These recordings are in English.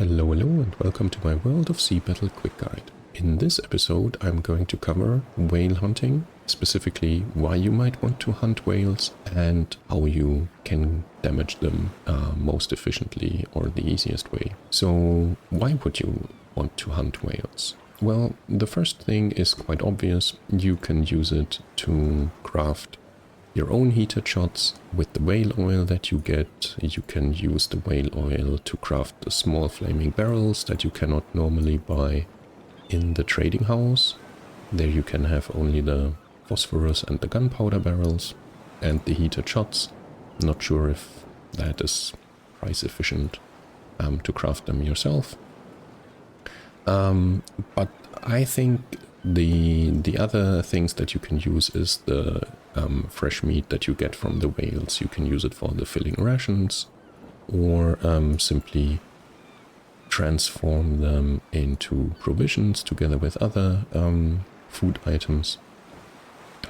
Hello and welcome to my World of Sea Battle Quick Guide. In this episode I'm going to cover whale hunting, specifically why you might want to hunt whales and how you can damage them most efficiently or the easiest way. So why would you want to hunt whales? Well, the first thing is quite obvious. You can use it to craft your own heated shots with the whale oil that you get. You can use the whale oil to craft the small flaming barrels that you cannot normally buy in the trading house. There you can have only the phosphorus and the gunpowder barrels and the heated shots. Not sure if that is price efficient to craft them yourself. But I think the other things that you can use is the fresh meat that you get from the whales. You can use it for the filling rations or simply transform them into provisions together with other food items.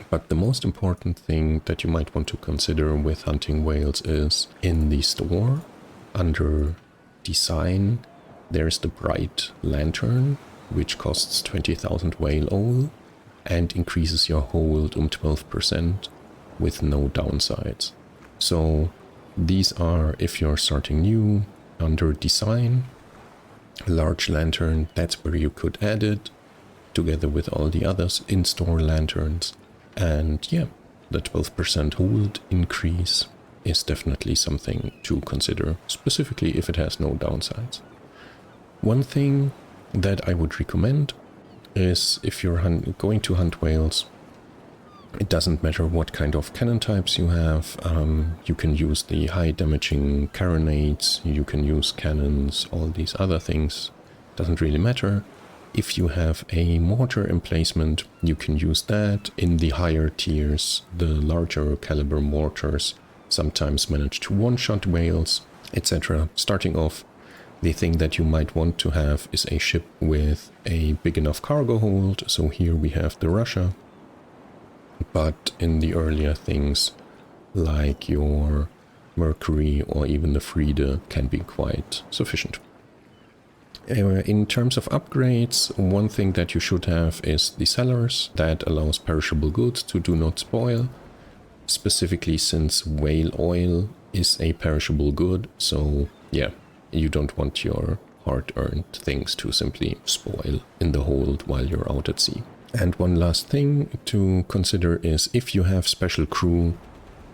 But the most important thing that you might want to consider with hunting whales is in the store, under design, there's the bright lantern, which costs 20,000 whale oil and increases your hold 12% with no downsides. So these are, if you're starting new, under design, large lantern, that's where you could add it together with all the others in-store lanterns. And yeah, the 12% hold increase is definitely something to consider, specifically if it has no downsides. One thing that I would recommend is if you're going to hunt whales, it doesn't matter what kind of cannon types you have. You can use the high damaging carronades, you can use cannons, all these other things. Doesn't really matter. If you have a mortar emplacement, you can use that. In the higher tiers, the larger caliber mortars sometimes manage to one-shot whales, etc. Starting off, the thing that you might want to have is a ship with a big enough cargo hold. So here we have the Russia. But in the earlier things, like your Mercury or even the Friede, can be quite sufficient. In terms of upgrades, one thing that you should have is the cellars. That allows perishable goods to do not spoil, specifically since whale oil is a perishable good. So yeah, you don't want your hard-earned things to simply spoil in the hold while you're out at sea. And one last thing to consider is if you have special crew,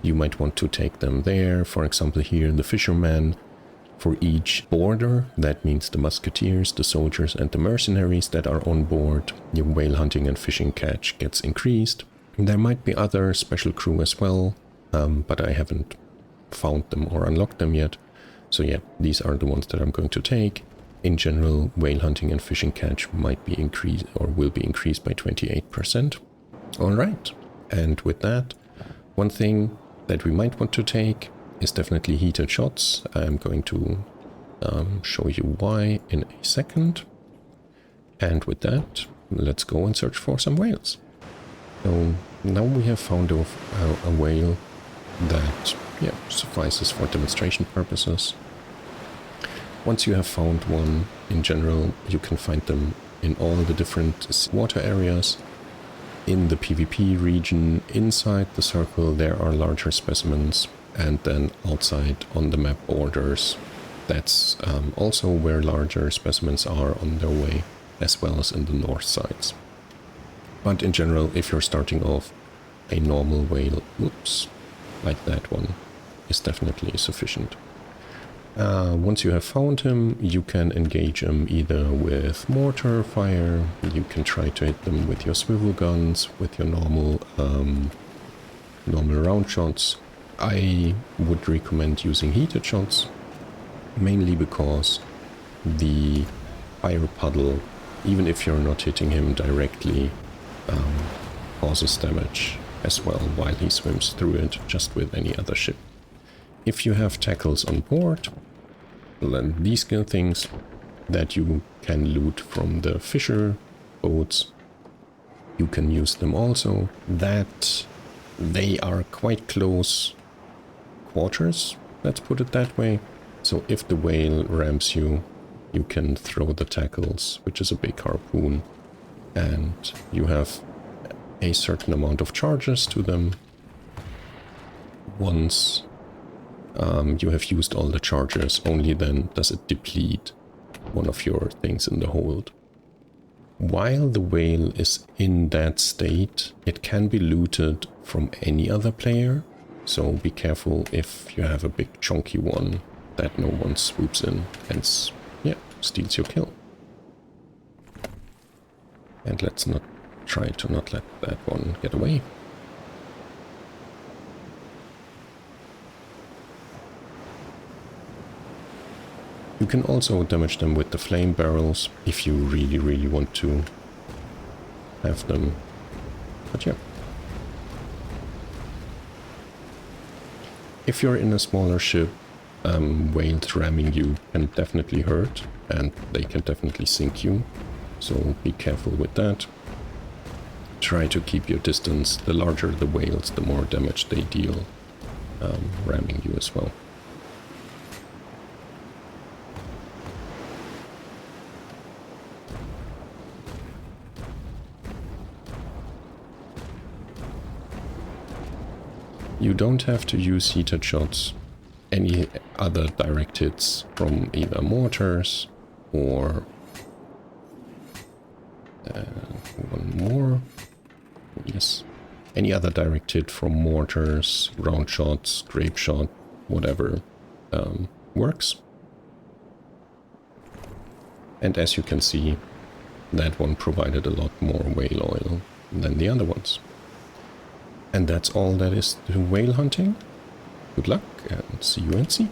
you might want to take them there. For example, here the fishermen. For each boarder, that means the musketeers, the soldiers and the mercenaries that are on board, your whale hunting and fishing catch gets increased. There might be other special crew as well, but I haven't found them or unlocked them yet. So yeah, these are the ones that I'm going to take. In general, whale hunting and fishing catch might be increased or will be increased by 28%. Alright, and with that, one thing that we might want to take is definitely heated shots. I'm going to show you why in a second. And with that, let's go and search for some whales. So now we have found a whale that suffices for demonstration purposes. Once you have found one, in general, you can find them in all the different water areas. In the PvP region, inside the circle, there are larger specimens, and then outside on the map borders, that's also where larger specimens are on their way, as well as in the north sides. But in general, if you're starting off, a normal whale, like that one, is definitely sufficient. Once you have found him, you can engage him either with mortar fire, you can try to hit them with your swivel guns, with your normal round shots. I would recommend using heated shots, mainly because the fire puddle, even if you're not hitting him directly, causes damage as well while he swims through it, just with any other ship. If you have tackles on board, then these are things that you can loot from the fisher boats. You can use them also. That they are quite close quarters, let's put it that way. So if the whale ramps you, you can throw the tackles, which is a big harpoon, and you have a certain amount of charges to them. Once you have used all the charges, only then does it deplete one of your things in the hold. While the whale is in that state, it can be looted from any other player, so be careful if you have a big chunky one that no one swoops in and steals your kill. And let's not try to not let that one get away. You can also damage them with the flame barrels if you really want to have them. But yeah. If you're in a smaller ship, whales ramming you can definitely hurt, and they can definitely sink you. So be careful with that. Try to keep your distance. The larger the whales, the more damage they deal, ramming you as well. You don't have to use heated shots. Any other direct hits from either mortars or one more. Yes. Any other direct hit from mortars, round shots, grape shot, whatever works. And as you can see, that one provided a lot more whale oil than the other ones. And that's all that is to whale hunting. Good luck and see you at sea.